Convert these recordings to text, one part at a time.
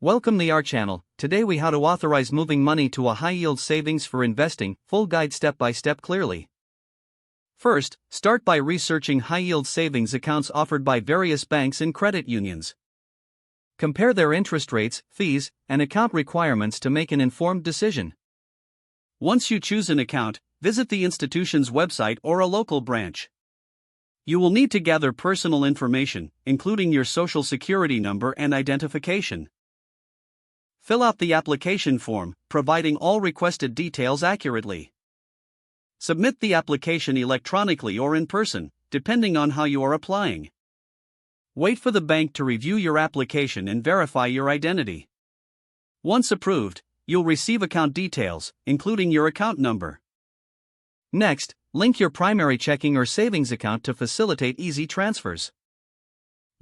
Welcome to our channel. Today we how to authorize moving money to a high-yield savings for investing, full guide step-by-step clearly. First, start by researching high-yield savings accounts offered by various banks and credit unions. Compare their interest rates, fees, and account requirements to make an informed decision. Once you choose an account, visit the institution's website or a local branch. You will need to gather personal information, including your social security number and identification. Fill out the application form, providing all requested details accurately. Submit the application electronically or in person, depending on how you are applying. Wait for the bank to review your application and verify your identity. Once approved, you'll receive account details, including your account number. Next, link your primary checking or savings account to facilitate easy transfers.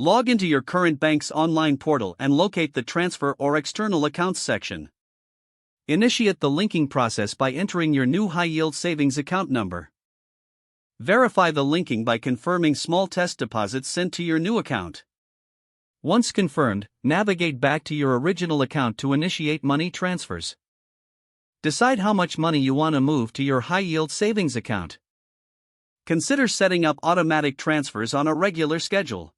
Log into your current bank's online portal and locate the Transfer or External Accounts section. Initiate the linking process by entering your new high-yield savings account number. Verify the linking by confirming small test deposits sent to your new account. Once confirmed, navigate back to your original account to initiate money transfers. Decide how much money you want to move to your high-yield savings account. Consider setting up automatic transfers on a regular schedule.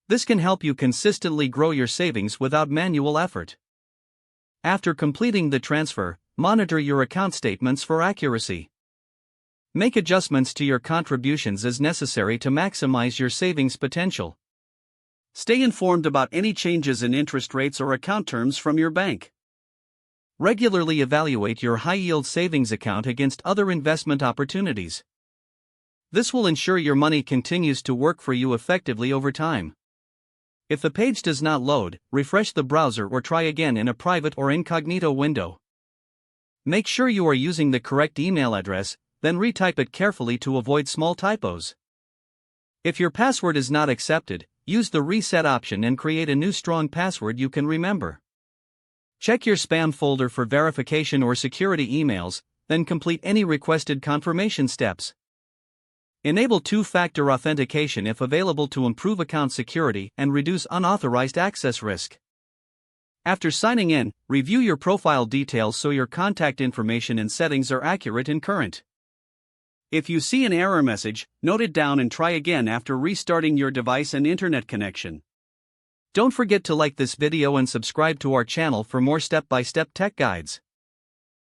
This can help you consistently grow your savings without manual effort. After completing the transfer, monitor your account statements for accuracy. Make adjustments to your contributions as necessary to maximize your savings potential. Stay informed about any changes in interest rates or account terms from your bank. Regularly evaluate your high-yield savings account against other investment opportunities. This will ensure your money continues to work for you effectively over time. If the page does not load, refresh the browser or try again in a private or incognito window. Make sure you are using the correct email address, then retype it carefully to avoid small typos. If your password is not accepted, use the reset option and create a new strong password you can remember. Check your spam folder for verification or security emails, then complete any requested confirmation steps. Enable two-factor authentication if available to improve account security and reduce unauthorized access risk. After signing in, review your profile details so your contact information and settings are accurate and current. If you see an error message, note it down and try again after restarting your device and internet connection. Don't forget to like this video and subscribe to our channel for more step-by-step tech guides.